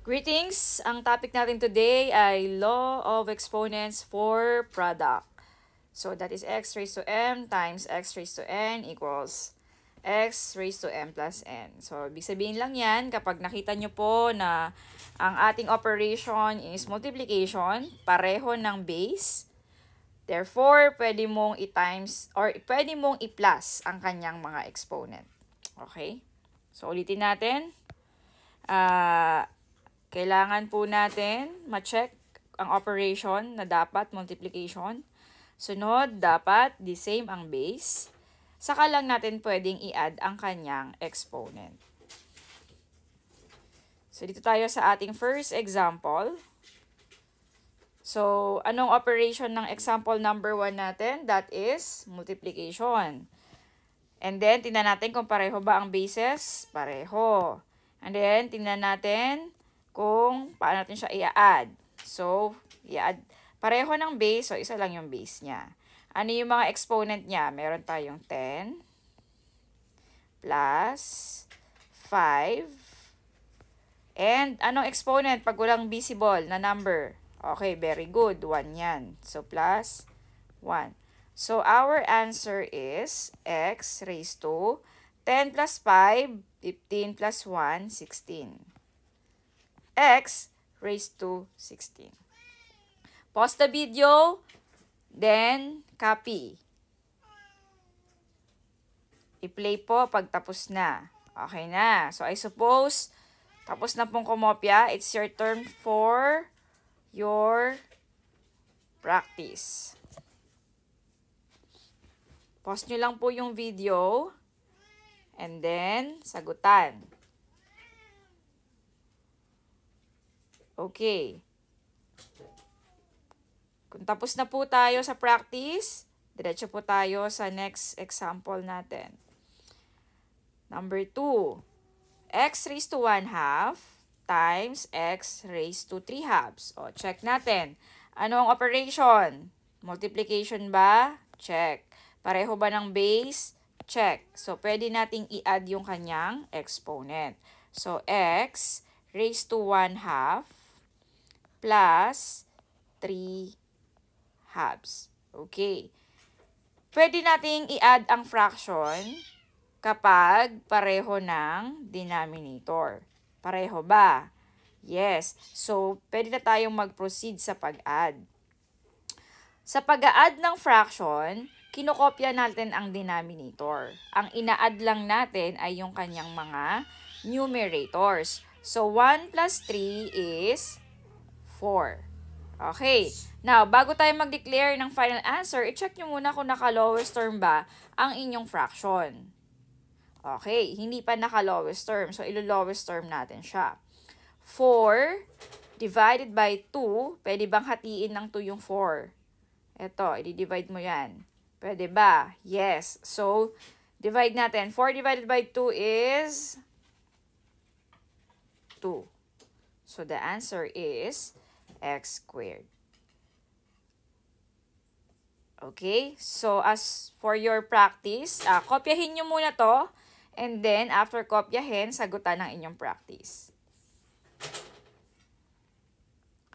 Greetings! Ang topic natin today ay Law of Exponents for Product. So that is x raised to m times x raised to n equals x raised to m plus n. So ibig sabihin lang yan, kapag nakita nyo po na ang ating operation is multiplication, pareho ng base, therefore pwede mong i-times or pwede mong i-plus ang kanyang mga exponent. Okay? So ulitin natin. Kailangan po natin ma-check ang operation na dapat multiplication. Sunod, dapat the same ang base. Saka lang natin pwedeng i-add ang kanyang exponent. So, dito tayo sa ating first example. So, anong operation ng example number 1 natin? That is multiplication. And then, tingnan natin kung pareho ba ang bases? Pareho. And then, tingnan natin kung paano natin siya i-add. So, i-add. Pareho ng base, so isa lang yung base niya. Ano yung mga exponent niya? Meron tayong 10 plus 5. And anong exponent pag walang visible na number? Okay, very good. 1 yan. So, plus 1. So, our answer is x raised to 10 plus 5, 15 plus 1, 16. X raised to 16. Pause the video, then copy. I-play po pag tapos na. Okay na. So, I suppose, tapos na pong kumopya. It's your turn for your practice. Pause nyo lang po yung video, and then, sagutan. Okay. Kung tapos na po tayo sa practice, diretso po tayo sa next example natin. Number 2. X raised to 1 half times x raised to 3 halves. O, check natin. Ano ang operation? Multiplication ba? Check. Pareho ba ng base? Check. So, pwede nating i-add yung kanyang exponent. So, x raised to 1 half plus 3 halves. Okay. Pwede nating i-add ang fraction kapag pareho ng denominator. Pareho ba? Yes. So, pwede na tayong mag-proceed sa pag-add. Sa pag-add ng fraction, kinokopya natin ang denominator. Ang ina-add lang natin ay yung kanyang mga numerators. So, 1 plus 3 is 4. Okay. Now, bago tayo mag-declare ng final answer, i-check nyo muna kung naka-lowest term ba ang inyong fraction. Okay. Hindi pa naka-lowest term. So, ilo-lowest term natin siya. 4 divided by 2, pwede bang hatiin ng 2 yung 4? Ito, i-divide mo yan. Pwede ba? Yes. So, divide natin. 4 divided by 2 is 2. So, the answer is x squared. Okay? So, as for your practice, kopyahin nyo muna to. And then, after kopyahin, sagutan ng inyong practice.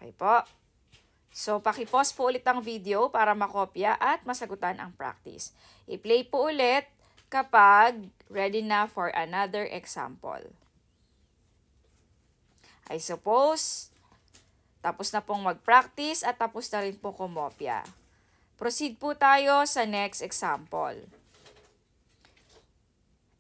Okay po. So, paki-pause po ulit ang video para makopya at masagutan ang practice. I-play po ulit kapag ready na for another example. I suppose, tapos na pong mag-practice at tapos na rin po kumopya. Proceed po tayo sa next example.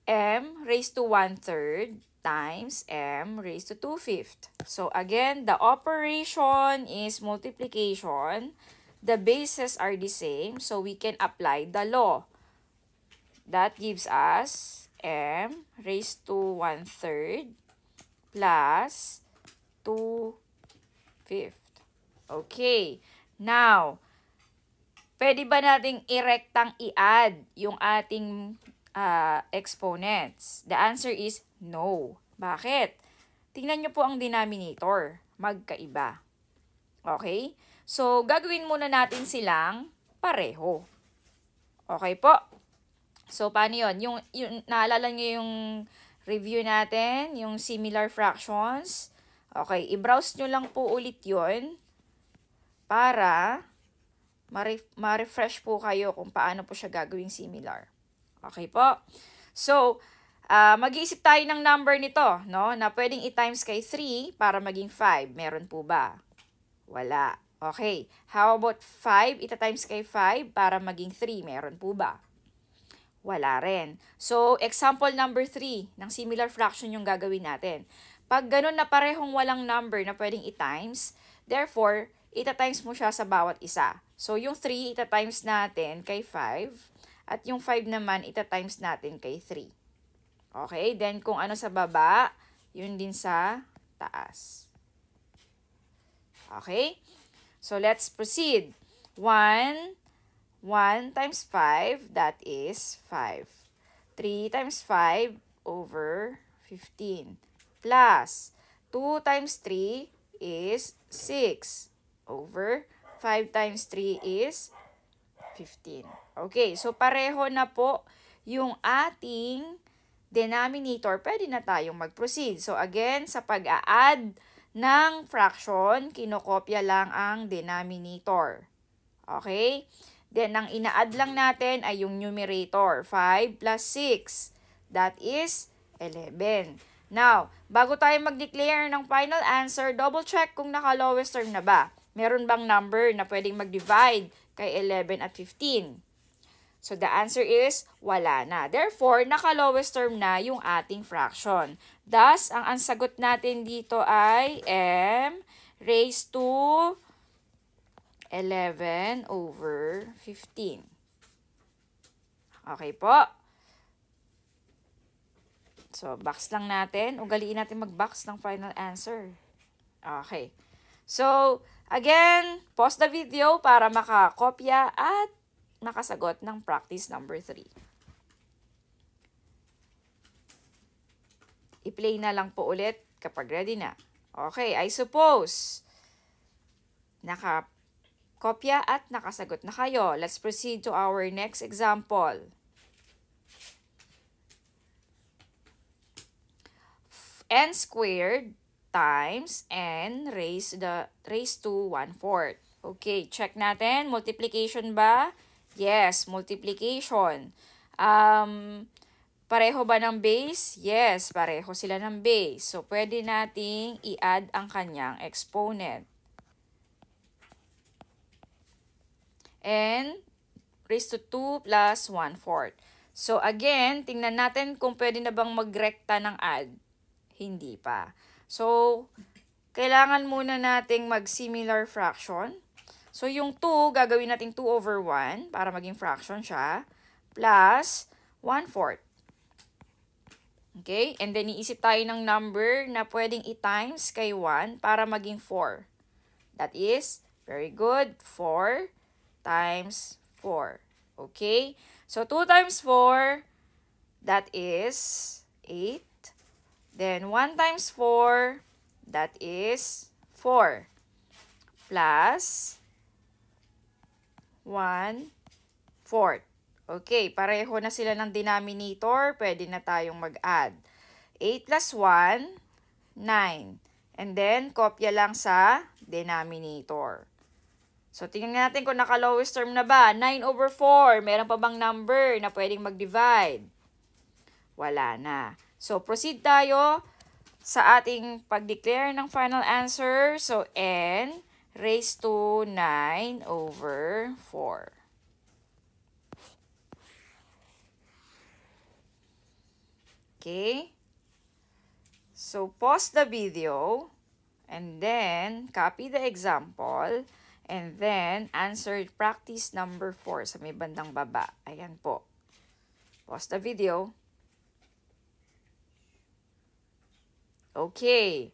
M raised to 1/3 times m raised to 2/5. So again, the operation is multiplication. The bases are the same, so we can apply the law. That gives us m raised to 1/3 plus 2/5. Okay. Now, pwede ba nating i-rectang i-add yung ating exponents? The answer is no. Bakit? Tingnan nyo po ang denominator. Magkaiba. Okay? So, gagawin muna natin silang pareho. Okay po? So, paano yun? Naalala nyo yung review natin, yung similar fractions. Okay, i-browse nyo lang po ulit yon para ma-refresh po kayo kung paano po siya gagawing similar. Okay po? So, mag-iisip tayo ng number nito, no? Na pwedeng i-times kay 3 para maging 5. Meron po ba? Wala. Okay. How about 5? Ita-times kay 5 para maging 3. Meron po ba? Wala rin. So, example number 3 ng similar fraction yung gagawin natin. Pag ganun na parehong walang number na pwedeng i-times, therefore, ita-times mo siya sa bawat isa. So, yung 3, ita-times natin kay 5. At yung 5 naman, ita-times natin kay 3. Okay? Then, kung ano sa baba, yun din sa taas. Okay? So, let's proceed. 1 times 5, that is 5. 3 times 5 over 15. Plus, 2 times 3 is 6 over 5 times 3 is 15. Okay, so pareho na po yung ating denominator. Pwede na tayong mag-proceed. So again, sa pag-a-add ng fraction, kinokopya lang ang denominator. Okay? Then, ang ina-add lang natin ay yung numerator. 5 plus 6. That is 11. Now, bago tayo mag-declare ng final answer, double check kung naka-lowest term na ba. Meron bang number na pwedeng mag-divide kay 11 at 15? So, the answer is wala na. Therefore, naka-lowest term na yung ating fraction. Thus, ang sagot natin dito ay m raised to 11 over 15. Okay po? So, box lang natin. Ugaliin natin mag-box ng final answer. Okay. So, again, pause the video para makakopya at makasagot ng practice number 3. I-play na lang po ulit kapag ready na. Okay, I suppose nakakopya at nakasagot na kayo. Let's proceed to our next example. N squared times n raised to 1/4. Okay, check natin. Multiplication ba? Yes, multiplication. Pareho ba ng base? Yes, pareho sila ng base. So, pwede nating i-add ang kanyang exponent. N raised to 2 plus 1/4. So, again, tingnan natin kung pwede na bang magrekta ng add. Hindi pa. So, kailangan muna nating mag-similar fraction. So, yung 2, gagawin natin 2 over 1 para maging fraction siya. Plus 1/4. Okay? And then, iisip tayo ng number na pwedeng i-times kay 1 para maging 4. That is, very good, 4 times 4. Okay? So, 2 times 4, that is 8. Then, 1 times 4, that is 4. Plus 1/4. Okay, pareho na sila ng denominator. Pwede na tayong mag-add. 8 plus 1, 9. And then, kopya lang sa denominator. So, tingnan natin kung naka-lowest term na ba. 9 over 4. Meron pa bang number na pwedeng mag-divide? Wala na. So, proceed tayo sa ating pag-declare ng final answer. So, n raised to 9 over 4. Okay? So, pause the video and then copy the example and then answer practice number 4 sa may bandang baba. Ayan po. Pause the video. Okay.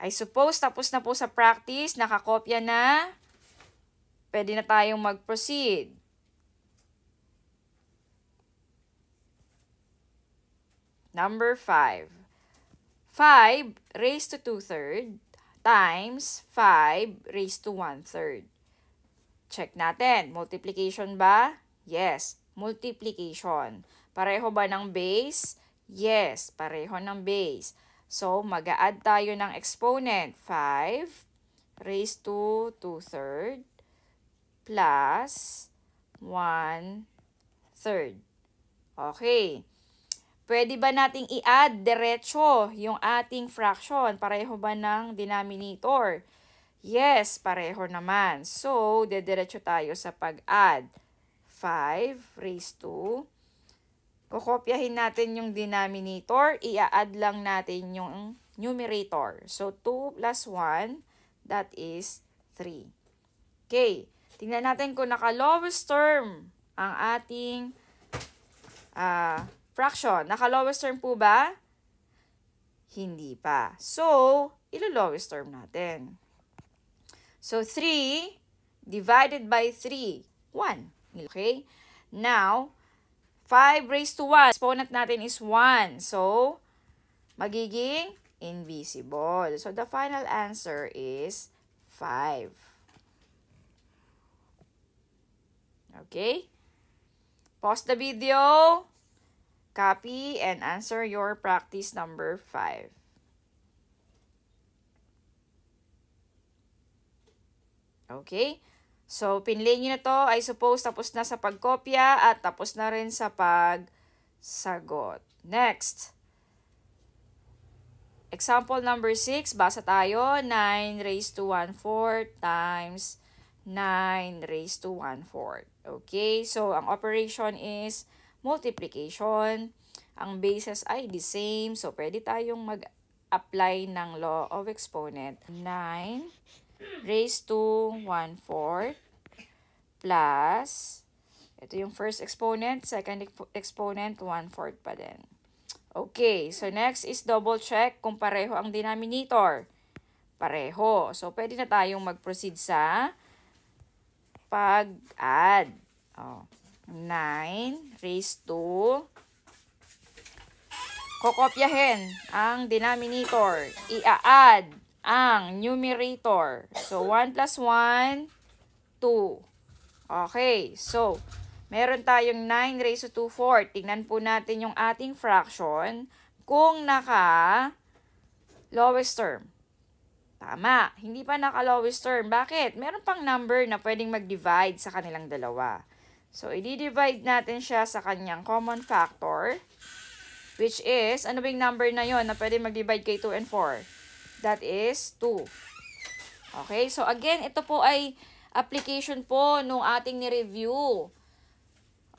I suppose tapos na po sa practice, nakakopya na. Pwede na tayong mag-proceed. Number 5. 5 raised to 2/3 times 5 raised to 1/3. Check natin. Multiplication ba? Yes, multiplication. Pareho ba ng base? Yes, pareho ng base. So, mag-a-add tayo ng exponent. 5 raised to 2/3 plus 1/3. Okay. Pwede ba nating i-add diretso yung ating fraction? Pareho ba ng denominator? Yes, pareho naman. So, dediretso tayo sa pag-add. 5 raised to, kokopyahin natin yung denominator, i-add lang natin yung numerator. So, 2 plus 1, that is 3. Okay, tingnan natin kung naka-lowest term ang ating fraction. Naka-lowest term po ba? Hindi pa. So, ilo-lowest term natin. So, 3 divided by 3, 1. Okay? Now, 5 raised to 1. Exponent natin is 1. So, magiging invisible. So, the final answer is 5. Okay? Pause the video, copy, and answer your practice number 5. Okay? So, pinlay nyo na to. I suppose tapos na sa pagkopya at tapos na rin sa pagsagot. Next. Example number 6. Basa tayo. 9 raised to 1/4 times 9 raised to 1/4. Okay? So, ang operation is multiplication. Ang bases ay the same. So, pwede tayong mag-apply ng law of exponent. 9 raised to 1/4 plus, ito yung first exponent, second exponent, 1/4 pa din. Okay, so next is double check kung pareho ang denominator. Pareho. So, pwede na tayong mag-proceed sa pag-add. 9 raised to, kokopyahin ang denominator. I-add ang numerator. So, 1 plus 1, 2. Okay. So, meron tayong 9 raised to 2/4. Tingnan po natin yung ating fraction kung naka-lowest term. Tama. Hindi pa naka-lowest term. Bakit? Meron pang number na pwedeng mag-divide sa kanilang dalawa. So, i-divide natin siya sa kanyang common factor, which is, ano ba yung number na yon na pwedeng mag-divide kay 2 and 4? That is 2. Okay, so again, ito po ay application po nung ating ni-review.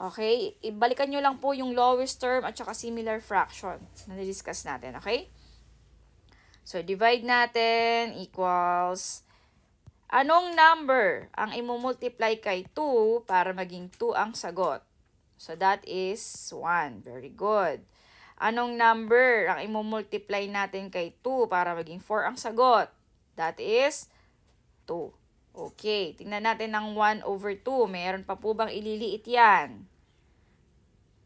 Okay, ibalikan nyo lang po yung lowest term at saka similar fraction na na-discuss natin. Okay? So, divide natin equals, anong number ang imumultiply kay 2 para maging 2 ang sagot? So, that is 1. Very good. Anong number ang imumultiply natin kay 2 para maging 4 ang sagot? That is 2. Okay, tingnan natin ng 1/2. Meron pa po bang ililiit yan?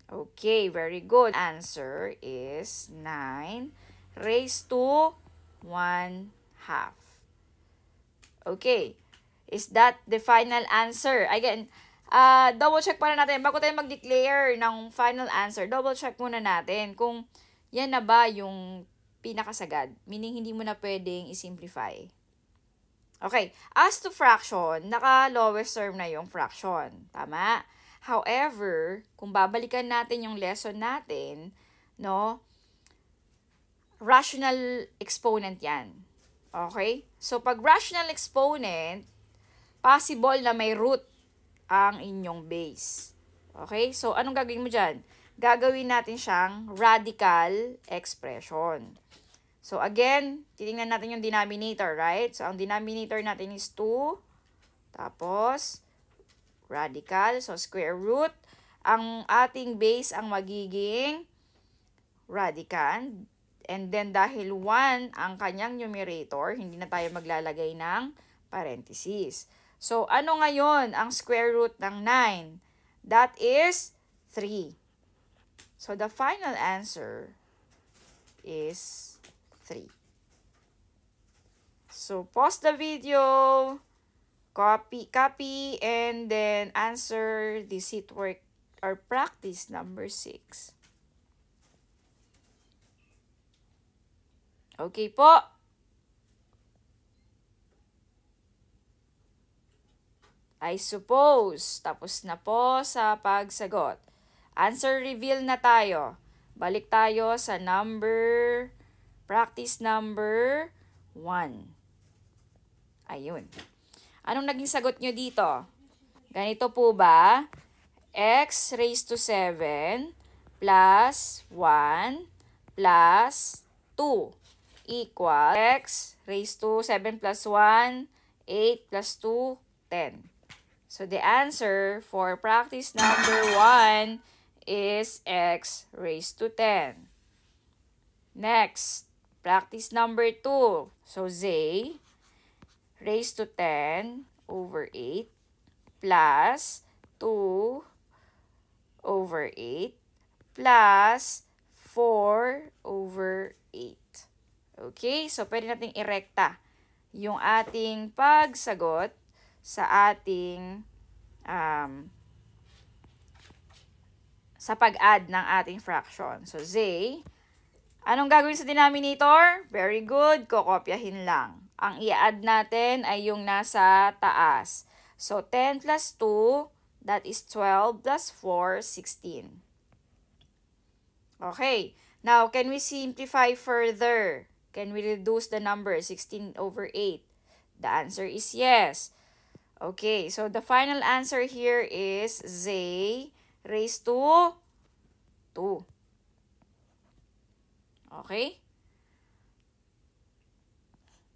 Okay, very good. Answer is 9 raised to 1/2. Okay, is that the final answer? Again, double check para natin. Bago tayo mag-declare ng final answer, double check muna natin kung yan na ba yung pinakasagad. Meaning, hindi mo na pwedeng i-simplify. Okay. As to fraction, naka-lowest term na yung fraction. Tama? However, kung babalikan natin yung lesson natin, no, rational exponent yan. Okay? So, pag rational exponent, possible na may root ang inyong base. Okay? So, anong gagawin mo dyan? Gagawin natin siyang radical expression. So, again, titingnan natin yung denominator, right? So, ang denominator natin is 2. Tapos, radical. So, square root. Ang ating base ang magiging radicand. And then, dahil 1 ang kanyang numerator, hindi na tayo maglalagay ng parentheses. So, ano ngayon ang square root ng 9? That is 3. So, the final answer is 3. So, pause the video, copy, and then answer the seat work or practice number 6. Okay po. I suppose. Tapos na po sa pagsagot. Answer reveal na tayo. Balik tayo sa practice number 1. Ayun. Anong naging sagot nyo dito? Ganito po ba? X raised to 7 plus 1 plus 2 equal x raised to 7 plus 1, 8 plus 2, 10. So the answer for practice number 1 is x raised to 10. Next, practice number 2. So z raised to 10 over 8 plus 2 over 8 plus 4 over 8. Okay, so pwede nating irekta yung ating pagsagot sa ating sa pag-add ng ating fraction. So, z, anong gagawin sa denominator? Very good, kokopyahin lang. Ang i-add natin ay yung nasa taas. So, 10 plus 2, that is 12 plus 4, 16. Okay, now can we simplify further? Can we reduce the number 16 over 8? The answer is yes. Okay, so the final answer here is z raised to 2. Okay?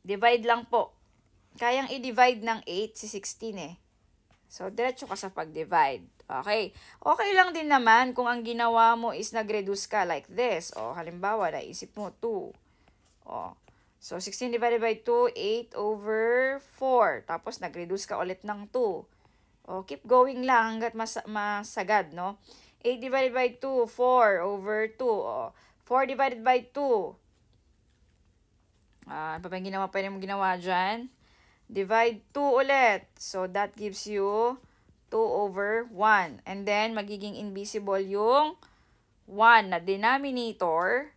Divide lang po. Kayang i-divide ng 8 si 16 eh. So, diretso ka sa pag-divide. Okay. Okay lang din naman kung ang ginawa mo is nag-reduce ka like this. O, halimbawa, naisip mo 2. O, so, 16 divided by 2, 8 over 4. Tapos, nag-reduce ka ulit ng 2. O, keep going lang hanggat masagad, no? 8 divided by 2, 4 over 2. O, 4 divided by 2. Ano pa ba yung pwede mong ginawa dyan? Divide 2 ulit. So, that gives you 2 over 1. And then, magiging invisible yung 1 na denominator.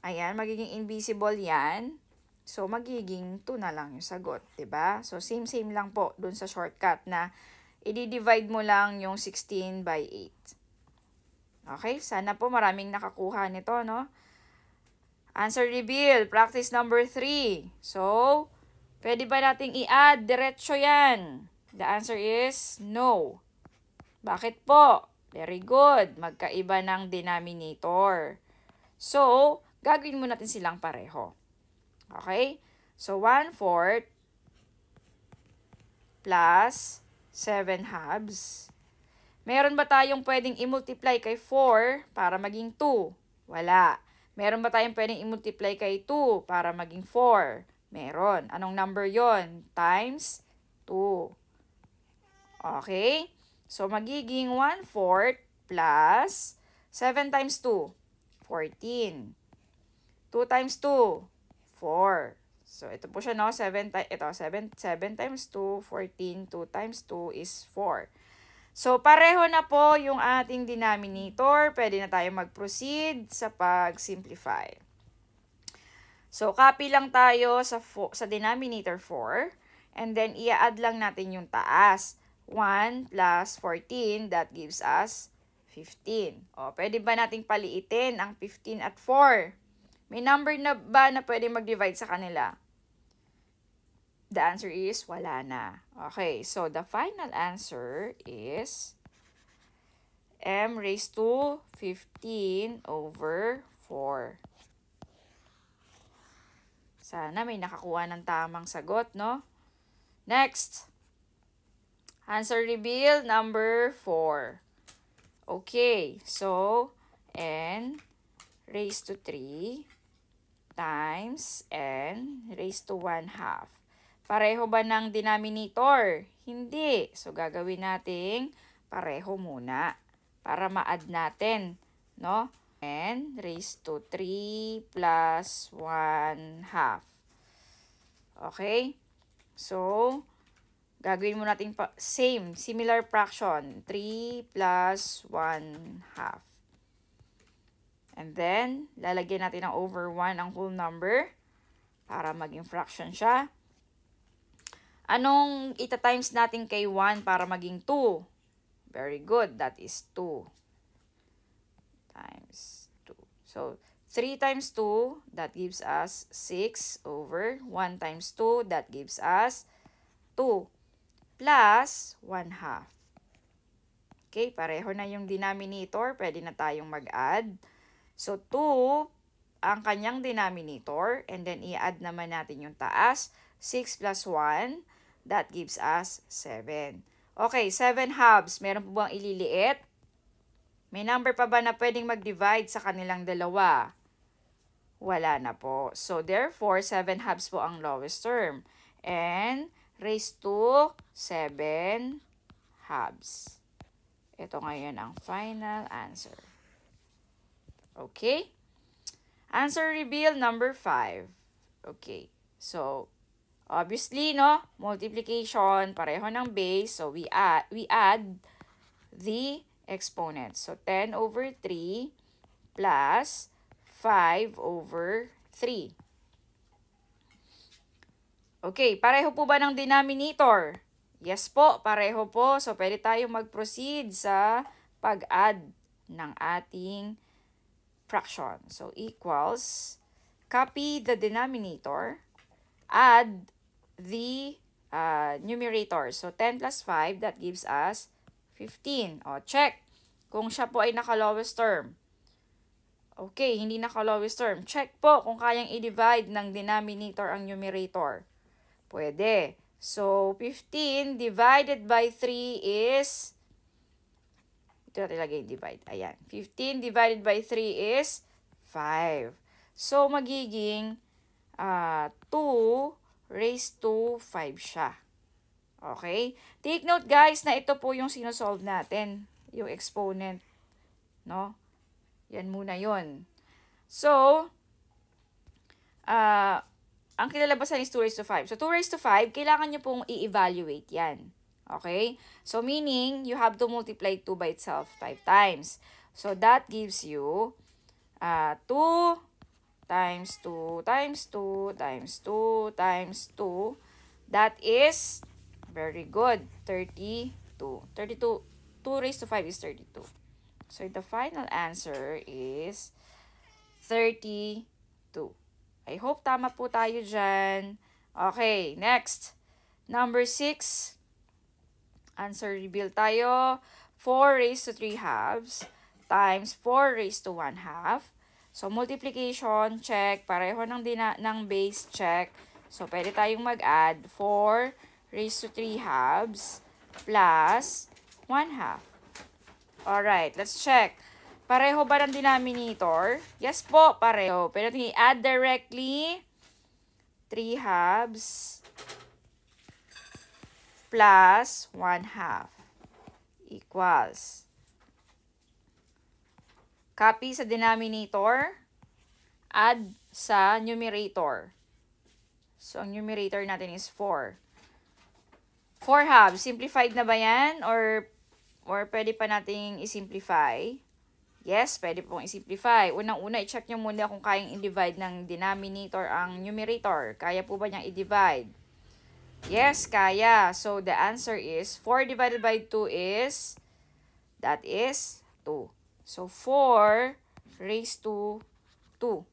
Ayan, magiging invisible yan. So, magiging 2 na lang yung sagot. Diba? So, same lang po dun sa shortcut na i-divide mo lang yung 16 by 8. Okay? Sana po maraming nakakuha nito, no? Answer reveal. Practice number 3. So, pwede ba nating i-add? Diretso yan. The answer is no. Bakit po? Very good. Magkaiba ng denominator. So, gagawin mo natin silang pareho. Okay? So, 1/4 plus 7/2. Meron ba tayong pwedeng i-multiply kay 4 para maging 2? Wala. Meron ba tayong pwedeng i-multiply kay 2 para maging 4? Meron. Anong number yon? Times 2. Okay? So, magiging 1/4 plus 7 times 2, 14. 2 times 2, 4. So, ito po siya, no? 7 times 2, 14. 2 times 2 is 4. So, pareho na po yung ating denominator. Pwede na tayo mag-proceed sa pag-simplify. So, copy lang tayo sa denominator 4. And then, i-add lang natin yung taas. 1 plus 14, that gives us 15. O, pwede ba nating paliitin ang 15 at 4? May number na ba na pwede mag-divide sa kanila? The answer is wala na. Okay, so the final answer is m raised to 15 over 4. Sana may nakakuha ng tamang sagot, no? Next. Answer reveal number 4. Okay, so n raised to 3 times n raised to 1/2. Pareho ba ng denominator? Hindi. So, gagawin nating pareho muna para ma-add natin, no? N raised to 3 plus 1/2. Okay? So, gagawin mo natin similar fraction. 3 plus 1/2. And then, lalagyan natin ng over 1 ang whole number para maging fraction siya. Anong ita-times natin kay 1 para maging 2? Very good. That is 2 times 2. So, 3 times 2, that gives us 6 over 1 times 2, that gives us 2 plus 1 half. Okay, pareho na yung denominator. Pwede na tayong mag-add. So, 2 ang kanyang denominator. And then, i-add naman natin yung taas. 6 plus 1, that gives us 7. Okay, 7 halves. Meron po bang ililiit? May number pa ba na pwedeng mag-divide sa kanilang dalawa? Wala na po. So, therefore, 7 halves po ang lowest term. And, raised to 7 halves. Ito ngayon ang final answer. Okay? Answer reveal number 5. Okay. So, obviously, no, multiplication, pareho ng base. So, we add the exponents. So, 10 over 3 plus 5 over 3. Okay, pareho po ba ng denominator? Yes po, pareho po. So, pwede tayo mag-proceed sa pag-add ng ating fraction. So, equals, copy the denominator, add the numerator. So, 10 plus 5, that gives us 15. O, check kung siya po ay naka-lowest term. Okay, hindi naka-lowest term. Check po kung kayang i-divide ng denominator ang numerator. Pwede. So, 15 divided by 3 is, ito natin lagay divide. Ayan. 15 divided by 3 is 5. So, magiging 2 raised to 5 siya. Okay? Take note guys na ito po yung sinosolve natin. Yung exponent. No? Yan muna yun. So, ang kilalabasan is 2 raised to 5. So, 2 raised to 5, kailangan nyo pong i-evaluate yan. Okay? So, meaning, you have to multiply 2 by itself 5 times. So, that gives you 2 times 2 times 2 times 2 times 2. That is, very good, 32. 32, 2 raised to 5 is 32. So, the final answer is 32. I hope tama po tayo dyan. Okay, next. Number 6. Answer reveal tayo. 4 raised to 3 halves times 4 raised to 1 half. So, multiplication, check. Pareho ng base, check. So, pwede tayong mag-add 4 raised to 3 halves plus 1 half. Alright, let's check. Pareho ba ng denominator? Yes po, pareho. Pero natin i-add directly 3 halves plus 1 half equals. Copy sa denominator, add sa numerator. So, ang numerator natin is 4. 4 halves. Simplified na ba yan? Or pwede pa nating i-simplify? Yes, pwede pong i-simplify. Unang-una, i-check nyo muna kung kayang i-divide ng denominator ang numerator. Kaya po ba niyang i-divide? Yes, kaya. So, the answer is 4 divided by 2 is, that is 2. So, 4 raised to 2.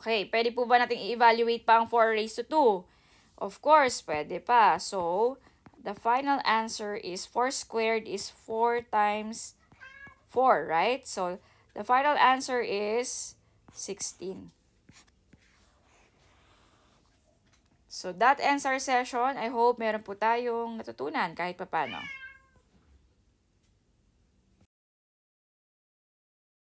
Okay, pwede po ba natin i-evaluate pa ang 4 raised to 2? Of course, pwede pa. So, the final answer is 4 squared is 4 times 4, right? So, the final answer is 16. So, that ends our session. I hope meron po tayong natutunan kahit papano.